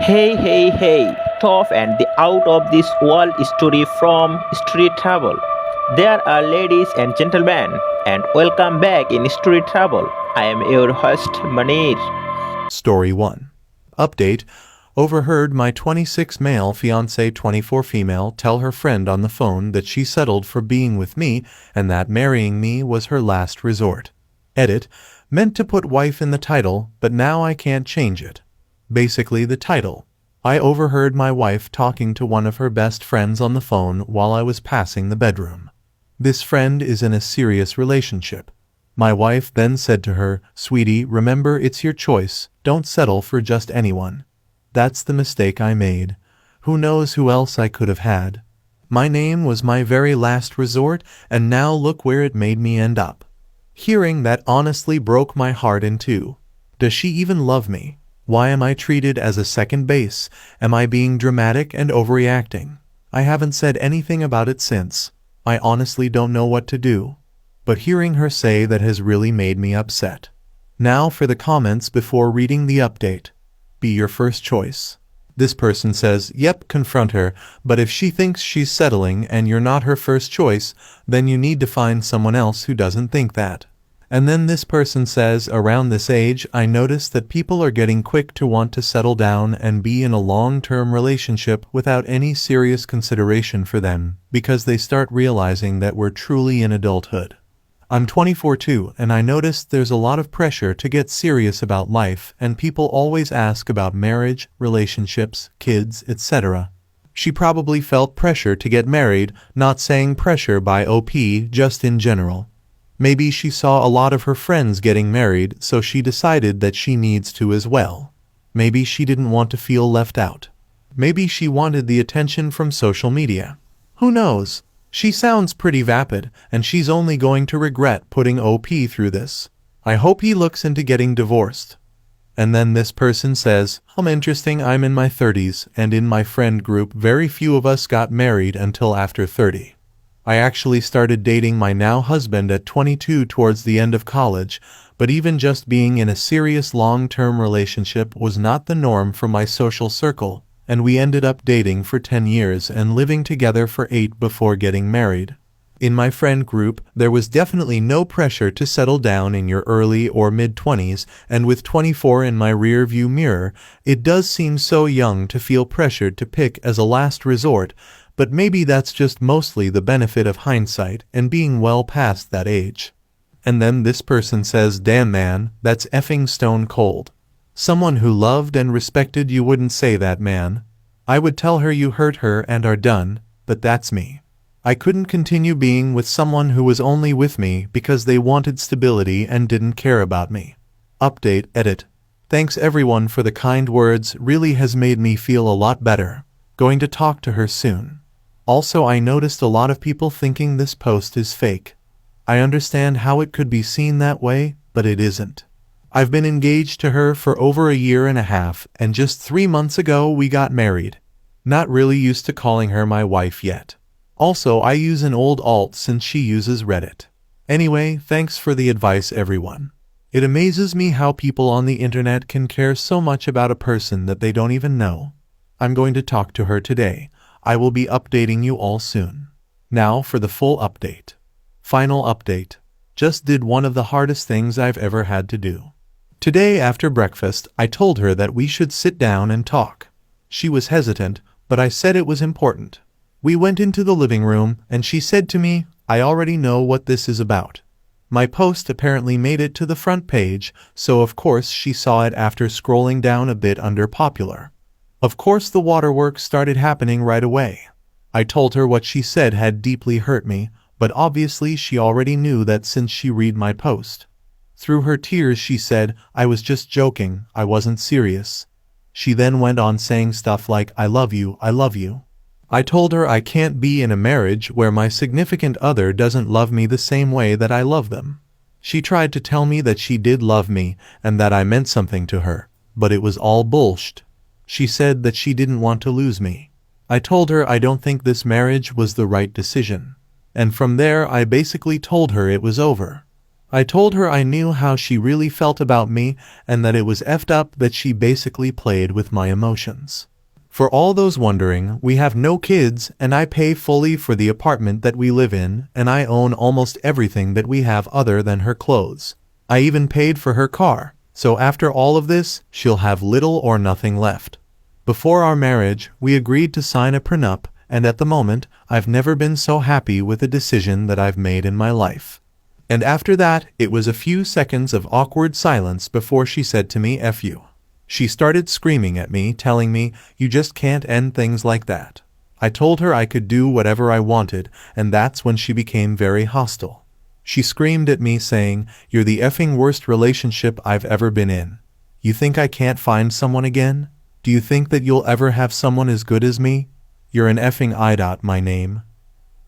Hey, tough and the out of this world story from Street Travel. There are ladies and gentlemen, and welcome back in Street Travel. I am your host Manir. Story 1. Update. Overheard my 26 male fiancé 24 female tell her friend on the phone that she settled for being with me and that marrying me was her last resort. Edit. Meant to put wife in the title, but now I can't change it. Basically the title. I overheard my wife talking to one of her best friends on the phone while I was passing the bedroom. This friend is in a serious relationship. My wife then said to her, "Sweetie, remember it's your choice, don't settle for just anyone." That's the mistake I made. Who knows who else I could have had. My name was my very last resort, and now look where it made me end up. Hearing that honestly broke my heart in two. Does she even love me? Why am I treated as a second base? Am I being dramatic and overreacting? I haven't said anything about it since. I honestly don't know what to do. But hearing her say that has really made me upset. Now for the comments before reading the update. Be your first choice. This person says, yep, confront her, but if she thinks she's settling and you're not her first choice, then you need to find someone else who doesn't think that. And then this person says, around this age, I notice that people are getting quick to want to settle down and be in a long-term relationship without any serious consideration for them, because they start realizing that we're truly in adulthood. I'm 24 too, and I noticed there's a lot of pressure to get serious about life, and people always ask about marriage, relationships, kids, etc. She probably felt pressure to get married, not saying pressure by OP, just in general. Maybe she saw a lot of her friends getting married, so she decided that she needs to as well. Maybe she didn't want to feel left out. Maybe she wanted the attention from social media. Who knows? She sounds pretty vapid, and she's only going to regret putting OP through this. I hope he looks into getting divorced. And then this person says, interesting, I'm in my 30s, and in my friend group very few of us got married until after 30. I actually started dating my now husband at 22 towards the end of college, but even just being in a serious long-term relationship was not the norm for my social circle, and we ended up dating for 10 years and living together for 8 before getting married. In my friend group, there was definitely no pressure to settle down in your early or mid-20s, and with 24 in my rear-view mirror, it does seem so young to feel pressured to pick as a last resort, but maybe that's just mostly the benefit of hindsight and being well past that age. And then this person says, damn man, that's effing stone cold. Someone who loved and respected you wouldn't say that, man. I would tell her you hurt her and are done, but that's me. I couldn't continue being with someone who was only with me because they wanted stability and didn't care about me. Update, edit. Thanks everyone for the kind words, really has made me feel a lot better. Going to talk to her soon. Also, I noticed a lot of people thinking this post is fake. I understand how it could be seen that way, but it isn't. I've been engaged to her for over a year and a half, and just 3 months ago we got married. Not really used to calling her my wife yet. Also, I use an old alt since she uses Reddit. Anyway, thanks for the advice everyone. It amazes me how people on the internet can care so much about a person that they don't even know. I'm going to talk to her today. I will be updating you all soon. Now for the full update. Final update. Just did one of the hardest things I've ever had to do. Today after breakfast, I told her that we should sit down and talk. She was hesitant, but I said it was important. We went into the living room, and she said to me, I already know what this is about. My post apparently made it to the front page, so of course she saw it after scrolling down a bit under popular. Of course the waterworks started happening right away. I told her what she said had deeply hurt me, but obviously she already knew that since she read my post. Through her tears she said, I was just joking, I wasn't serious. She then went on saying stuff like, I love you, I love you. I told her I can't be in a marriage where my significant other doesn't love me the same way that I love them. She tried to tell me that she did love me and that I meant something to her, but it was all bullshit. She said that she didn't want to lose me. I told her I don't think this marriage was the right decision. And from there I basically told her it was over. I told her I knew how she really felt about me and that it was effed up that she basically played with my emotions. For all those wondering, we have no kids and I pay fully for the apartment that we live in and I own almost everything that we have other than her clothes. I even paid for her car, so after all of this, she'll have little or nothing left. Before our marriage, we agreed to sign a prenup, and at the moment, I've never been so happy with a decision that I've made in my life. And after that, it was a few seconds of awkward silence before she said to me, "F you." She started screaming at me, telling me, "You just can't end things like that." I told her I could do whatever I wanted, and that's when she became very hostile. She screamed at me saying, "You're the effing worst relationship I've ever been in. You think I can't find someone again? Do you think that you'll ever have someone as good as me? You're an effing IDOT, my name."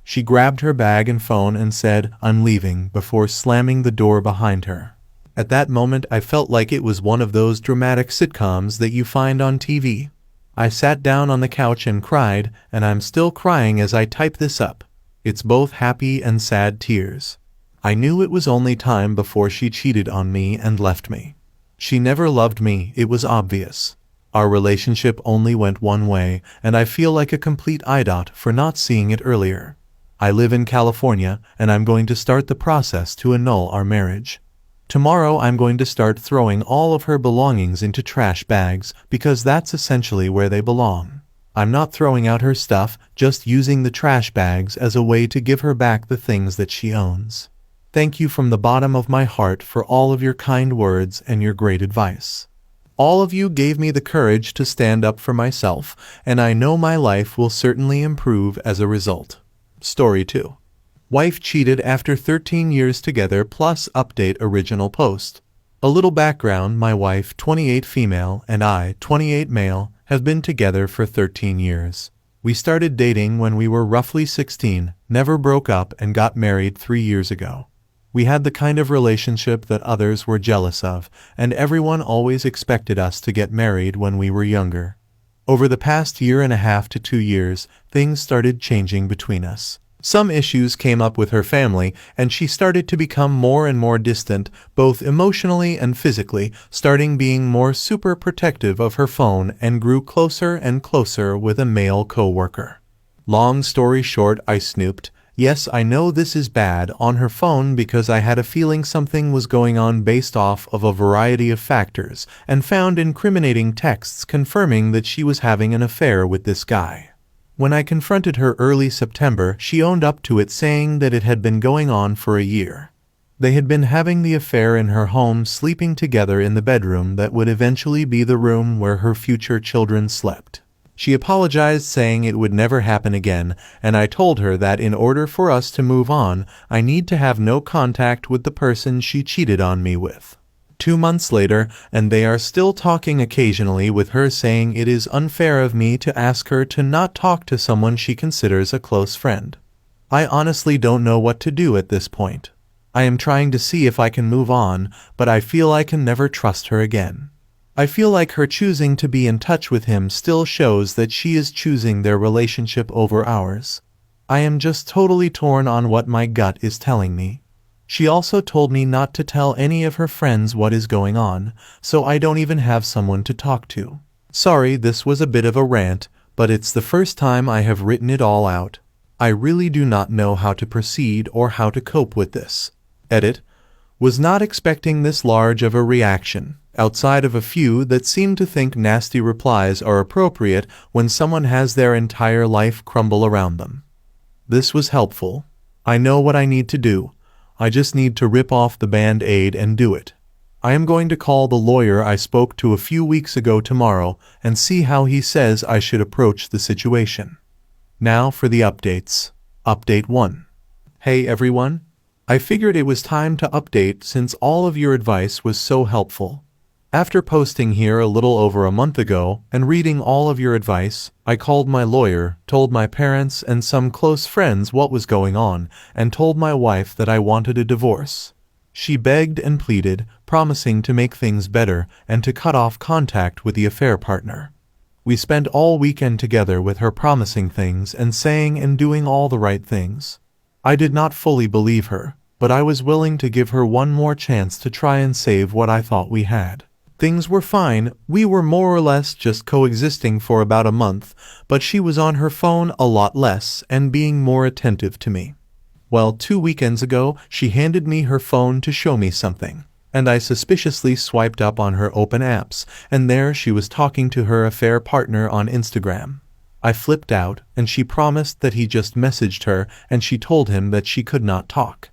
She grabbed her bag and phone and said, "I'm leaving," before slamming the door behind her. At that moment, I felt like it was one of those dramatic sitcoms that you find on TV. I sat down on the couch and cried, and I'm still crying as I type this up. It's both happy and sad tears. I knew it was only time before she cheated on me and left me. She never loved me, it was obvious. Our relationship only went one way, and I feel like a complete IDOT for not seeing it earlier. I live in California, and I'm going to start the process to annul our marriage. Tomorrow I'm going to start throwing all of her belongings into trash bags, because that's essentially where they belong. I'm not throwing out her stuff, just using the trash bags as a way to give her back the things that she owns. Thank you from the bottom of my heart for all of your kind words and your great advice. All of you gave me the courage to stand up for myself, and I know my life will certainly improve as a result. Story 2. Wife cheated after 13 years together plus update original post. A little background: my wife, 28 female, and I, 28 male, have been together for 13 years. We started dating when we were roughly 16, never broke up, and got married 3 years ago. We had the kind of relationship that others were jealous of, and everyone always expected us to get married when we were younger. Over the past year and a half to 2 years, things started changing between us. Some issues came up with her family, and she started to become more and more distant, both emotionally and physically, starting being more super protective of her phone and grew closer and closer with a male co-worker. Long story short, I snooped. Yes, I know this is bad, on her phone because I had a feeling something was going on based off of a variety of factors, and found incriminating texts confirming that she was having an affair with this guy. When I confronted her early September, she owned up to it, saying that it had been going on for a year. They had been having the affair in her home, sleeping together in the bedroom that would eventually be the room where her future children slept. She apologized, saying it would never happen again, and I told her that in order for us to move on, I need to have no contact with the person she cheated on me with. 2 months later, and they are still talking occasionally, with her saying it is unfair of me to ask her to not talk to someone she considers a close friend. I honestly don't know what to do at this point. I am trying to see if I can move on, but I feel I can never trust her again. I feel like her choosing to be in touch with him still shows that she is choosing their relationship over ours. I am just totally torn on what my gut is telling me. She also told me not to tell any of her friends what is going on, so I don't even have someone to talk to. Sorry, this was a bit of a rant, but it's the first time I have written it all out. I really do not know how to proceed or how to cope with this. Edit. Was not expecting this large of a reaction, outside of a few that seem to think nasty replies are appropriate when someone has their entire life crumble around them. This was helpful. I know what I need to do. I just need to rip off the band-aid and do it. I am going to call the lawyer I spoke to a few weeks ago tomorrow and see how he says I should approach the situation. Now for the updates. Update 1. Hey everyone. I figured it was time to update since all of your advice was so helpful. After posting here a little over a month ago and reading all of your advice, I called my lawyer, told my parents and some close friends what was going on, and told my wife that I wanted a divorce. She begged and pleaded, promising to make things better and to cut off contact with the affair partner. We spent all weekend together with her, promising things and saying and doing all the right things. I did not fully believe her. but I was willing to give her one more chance to try and save what I thought we had. Things were fine, we were more or less just coexisting for about a month, but she was on her phone a lot less and being more attentive to me. Well, 2 weekends ago, she handed me her phone to show me something, and I suspiciously swiped up on her open apps, and there she was talking to her affair partner on Instagram. I flipped out, and she promised that he just messaged her, and she told him that she could not talk.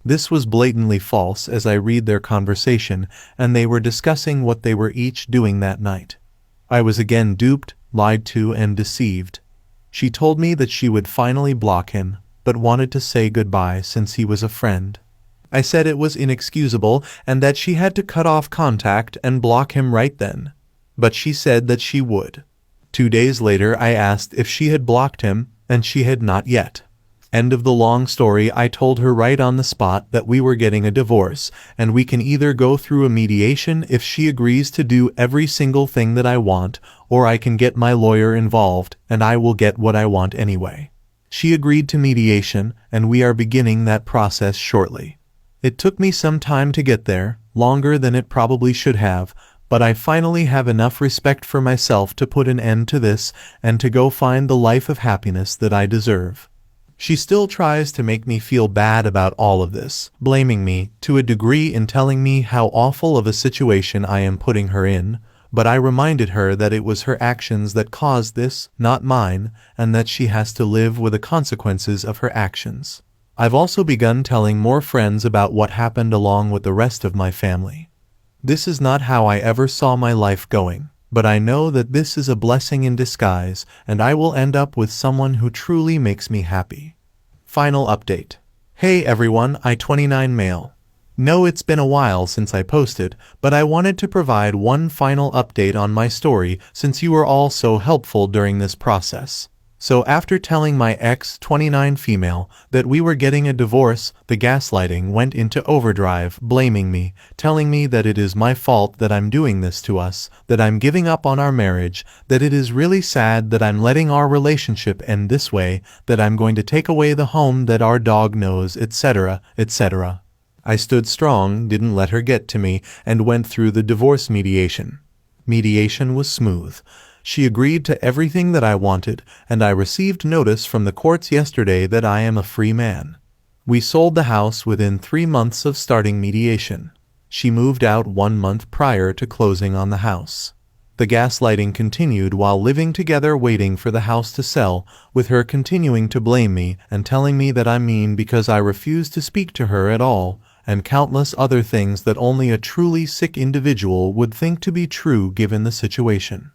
This was blatantly false as I read their conversation, and they were discussing what they were each doing that night. I was again duped, lied to, and deceived. She told me that she would finally block him, but wanted to say goodbye since he was a friend. I said it was inexcusable and that she had to cut off contact and block him right then. But she said that she would. 2 days later I asked if she had blocked him, and she had not yet. End of the long story. I told her right on the spot that we were getting a divorce, and we can either go through a mediation if she agrees to do every single thing that I want, or I can get my lawyer involved, and I will get what I want anyway. She agreed to mediation, and we are beginning that process shortly. It took me some time to get there, longer than it probably should have, but I finally have enough respect for myself to put an end to this and to go find the life of happiness that I deserve. She still tries to make me feel bad about all of this, blaming me to a degree in telling me how awful of a situation I am putting her in, but I reminded her that it was her actions that caused this, not mine, and that she has to live with the consequences of her actions. I've also begun telling more friends about what happened along with the rest of my family. This is not how I ever saw my life going, but I know that this is a blessing in disguise, and I will end up with someone who truly makes me happy. Final update. Hey everyone, I-29 male. No, it's been a while since I posted, but I wanted to provide one final update on my story since you were all so helpful during this process. So after telling my ex-29 female that we were getting a divorce, the gaslighting went into overdrive, blaming me, telling me that it is my fault that I'm doing this to us, that I'm giving up on our marriage, that it is really sad that I'm letting our relationship end this way, that I'm going to take away the home that our dog knows, etc., etc. I stood strong, didn't let her get to me, and went through the divorce mediation. Mediation was smooth. She agreed to everything that I wanted, and I received notice from the courts yesterday that I am a free man. We sold the house within 3 months of starting mediation. She moved out 1 month prior to closing on the house. The gaslighting continued while living together waiting for the house to sell, with her continuing to blame me and telling me that I'm mean because I refuse to speak to her at all, and countless other things that only a truly sick individual would think to be true given the situation.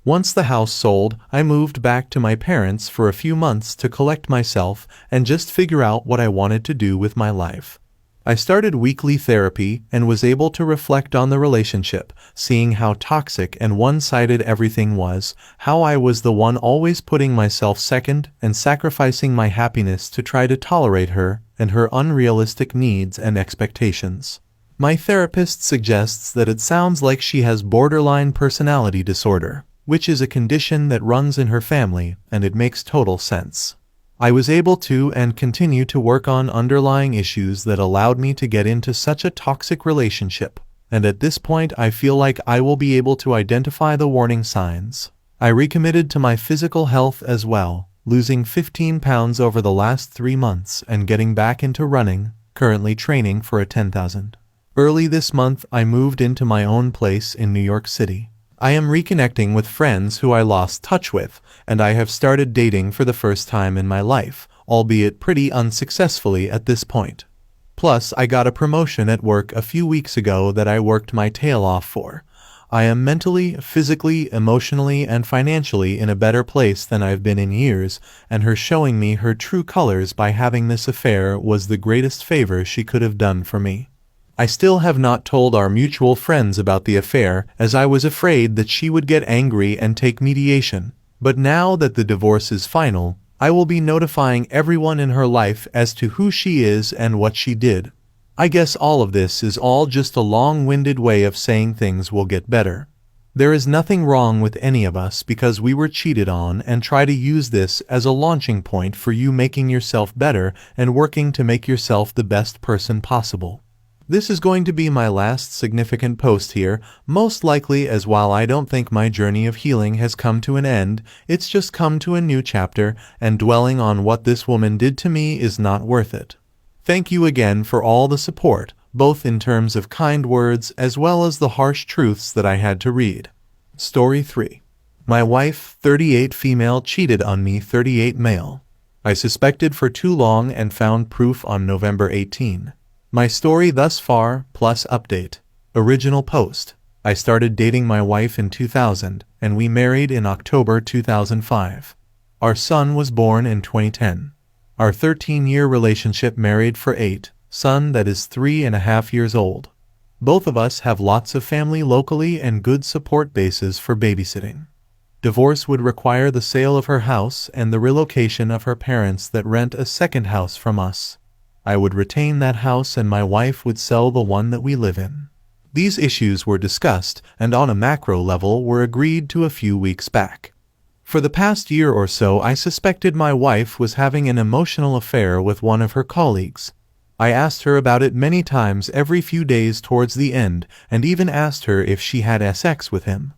Once the house sold, I moved back to my parents for a few months to collect myself and just figure out what I wanted to do with my life. I started weekly therapy and was able to reflect on the relationship, seeing how toxic and one-sided everything was, how I was the one always putting myself second and sacrificing my happiness to try to tolerate her and her unrealistic needs and expectations. My therapist suggests that it sounds like she has borderline personality disorder, which is a condition that runs in her family, and it makes total sense. I was able to and continue to work on underlying issues that allowed me to get into such a toxic relationship, and at this point I feel like I will be able to identify the warning signs. I recommitted to my physical health as well, losing 15 pounds over the last 3 months and getting back into running, currently training for a 10,000. Early this month I moved into my own place in New York City. I am reconnecting with friends who I lost touch with, and I have started dating for the first time in my life, albeit pretty unsuccessfully at this point. Plus, I got a promotion at work a few weeks ago that I worked my tail off for. I am mentally, physically, emotionally, and financially in a better place than I've been in years, and her showing me her true colors by having this affair was the greatest favor she could have done for me. I still have not told our mutual friends about the affair, as I was afraid that she would get angry and take mediation, but now that the divorce is final, I will be notifying everyone in her life as to who she is and what she did. I guess all of this is all just a long-winded way of saying things will get better. There is nothing wrong with any of us because we were cheated on, and try to use this as a launching point for you making yourself better and working to make yourself the best person possible. This is going to be my last significant post here, most likely, as while I don't think my journey of healing has come to an end, it's just come to a new chapter, and dwelling on what this woman did to me is not worth it. Thank you again for all the support, both in terms of kind words as well as the harsh truths that I had to read. Story 3. My wife, 38 female, cheated on me, 38 male. I suspected for too long and found proof on November 18. My story thus far, plus update. Original post. I started dating my wife in 2000, and we married in October 2005. Our son was born in 2010. Our 13-year relationship, married for 8, son that is 3.5 years old. Both of us have lots of family locally and good support bases for babysitting. Divorce would require the sale of her house and the relocation of her parents that rent a second house from us. I would retain that house and my wife would sell the one that we live in. These issues were discussed and on a macro level were agreed to a few weeks back. For the past year or so, I suspected my wife was having an emotional affair with one of her colleagues. I asked her about it many times every few days towards the end, and even asked her if she had sex with him.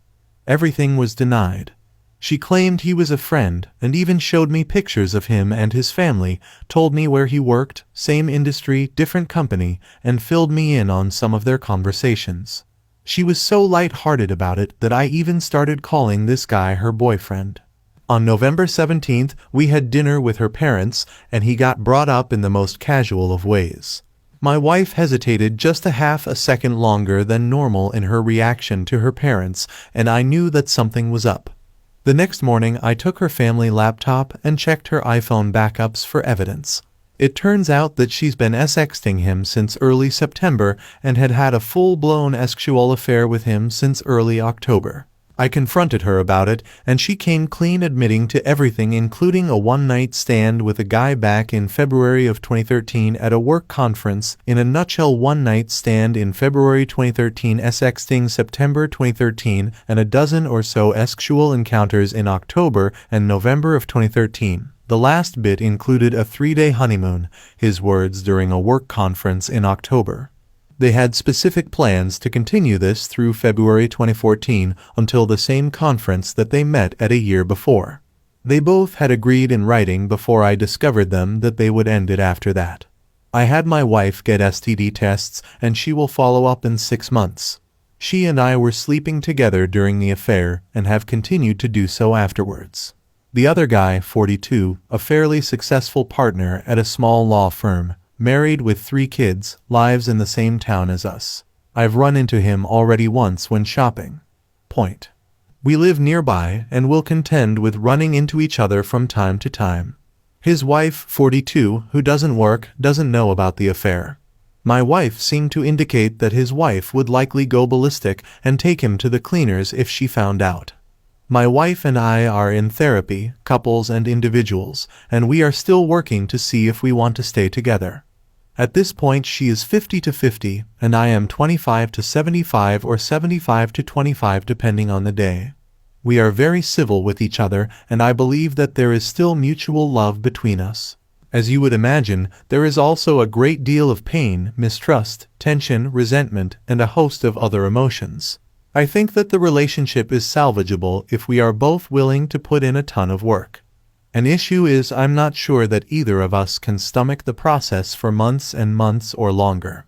Everything was denied. She claimed he was a friend, and even showed me pictures of him and his family, told me where he worked, same industry, different company, and filled me in on some of their conversations. She was so light-hearted about it that I even started calling this guy her boyfriend. On November 17th, we had dinner with her parents, and he got brought up in the most casual of ways. My wife hesitated just a half a second longer than normal in her reaction to her parents, and I knew that something was up. The next morning, I took her family laptop and checked her iPhone backups for evidence. It turns out that she's been sexting him since early September and had had a full-blown sexual affair with him since early October. I confronted her about it, and she came clean, admitting to everything, including a one-night stand with a guy back in February of 2013 at a work conference. In a nutshell, one-night stand in February 2013, sexting September 2013, and a dozen or so sexual encounters in October and November of 2013. The last bit included a 3-day honeymoon, his words, during a work conference in October. They had specific plans to continue this through February 2014 until the same conference that they met at a year before. They both had agreed in writing before I discovered them that they would end it after that. I had my wife get STD tests and she will follow up in 6 months. She and I were sleeping together during the affair and have continued to do so afterwards. The other guy, 42, a fairly successful partner at a small law firm, married with 3 kids, lives in the same town as us. I've run into him already once when shopping. Point. We live nearby and will contend with running into each other from time to time. His wife, 42, who doesn't work, doesn't know about the affair. My wife seemed to indicate that his wife would likely go ballistic and take him to the cleaners if she found out. My wife and I are in therapy, couples and individuals, and we are still working to see if we want to stay together. At this point, she is 50 to 50, and I am 25 to 75 or 75 to 25 depending on the day. We are very civil with each other, and I believe that there is still mutual love between us. As you would imagine, there is also a great deal of pain, mistrust, tension, resentment, and a host of other emotions. I think that the relationship is salvageable if we are both willing to put in a ton of work. An issue is I'm not sure that either of us can stomach the process for months and months or longer.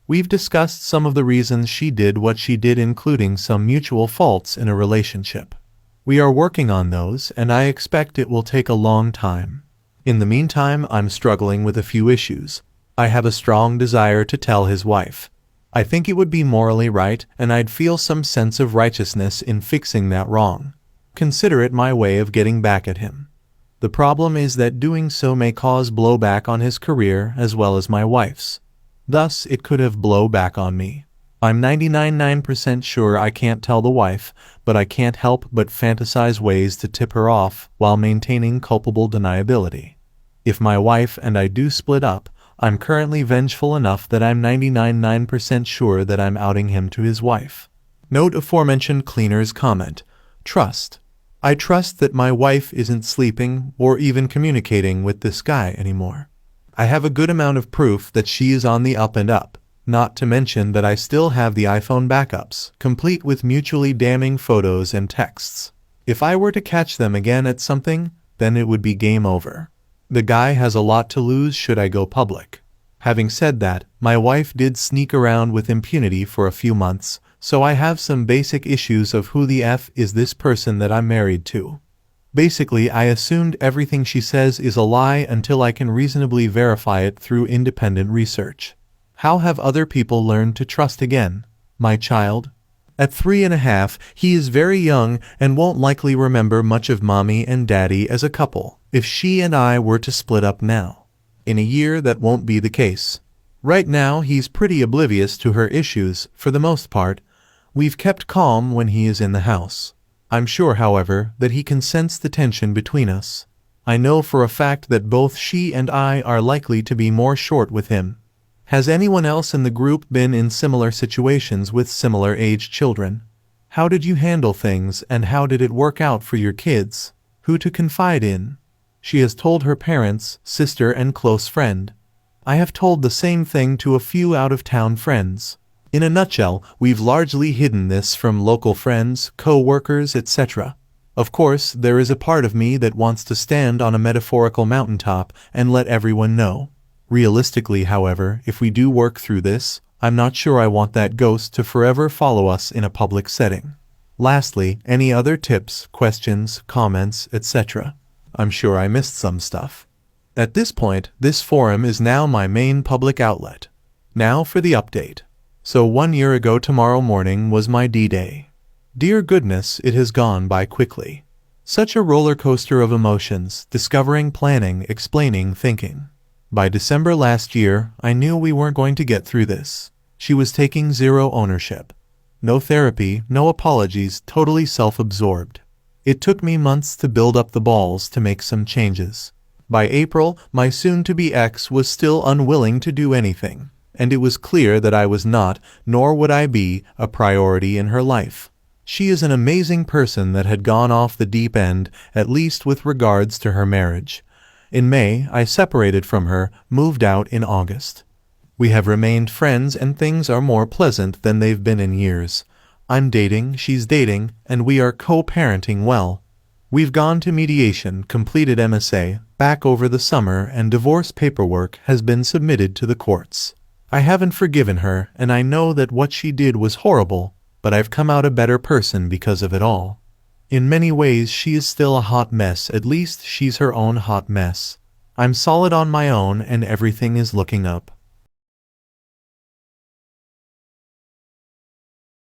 We've discussed some of the reasons she did what she did, including some mutual faults in a relationship. We are working on those, and I expect it will take a long time. In the meantime, I'm struggling with a few issues. I have a strong desire to tell his wife. I think it would be morally right, and I'd feel some sense of righteousness in fixing that wrong. Consider it my way of getting back at him. The problem is that doing so may cause blowback on his career as well as my wife's. Thus, it could have blowback on me. I'm 99.9% sure I can't tell the wife, but I can't help but fantasize ways to tip her off while maintaining culpable deniability. If my wife and I do split up, I'm currently vengeful enough that I'm 99.9% sure that I'm outing him to his wife. Note aforementioned cleaner's comment. Trust. I trust that my wife isn't sleeping or even communicating with this guy anymore. I have a good amount of proof that she is on the up and up, not to mention that I still have the iPhone backups, complete with mutually damning photos and texts. If I were to catch them again at something, then it would be game over. The guy has a lot to lose should I go public. Having said that, my wife did sneak around with impunity for a few months, so I have some basic issues of who the F is this person that I'm married to. Basically, I assumed everything she says is a lie until I can reasonably verify it through independent research. How have other people learned to trust again? My child? At 3.5, he is very young and won't likely remember much of mommy and daddy as a couple if she and I were to split up now. In a year, that won't be the case. Right now, he's pretty oblivious to her issues, for the most part. We've kept calm when he is in the house. I'm sure, however, that he can sense the tension between us. I know for a fact that both she and I are likely to be more short with him. Has anyone else in the group been in similar situations with similar aged children? How did you handle things and how did it work out for your kids? Who to confide in? She has told her parents, sister, and close friend. I have told the same thing to a few out-of-town friends. In a nutshell, we've largely hidden this from local friends, co-workers, etc. Of course, there is a part of me that wants to stand on a metaphorical mountaintop and let everyone know. Realistically, however, if we do work through this, I'm not sure I want that ghost to forever follow us in a public setting. Lastly, any other tips, questions, comments, etc.? I'm sure I missed some stuff. At this point, this forum is now my main public outlet. Now for the update. So 1 year ago tomorrow morning was my D-Day. Dear goodness, it has gone by quickly. Such a roller coaster of emotions, discovering, planning, explaining, thinking. By December last year, I knew we weren't going to get through this. She was taking zero ownership. No therapy, no apologies, totally self-absorbed. It took me months to build up the balls to make some changes. By April, my soon-to-be ex was still unwilling to do anything, and it was clear that I was not, nor would I be, a priority in her life. She is an amazing person that had gone off the deep end, at least with regards to her marriage. In May, I separated from her, moved out in August. We have remained friends and things are more pleasant than they've been in years. I'm dating, she's dating, and we are co-parenting well. We've gone to mediation, completed MSA, back over the summer, and divorce paperwork has been submitted to the courts. I haven't forgiven her, and I know that what she did was horrible, but I've come out a better person because of it all. In many ways, she is still a hot mess, at least she's her own hot mess. I'm solid on my own and everything is looking up.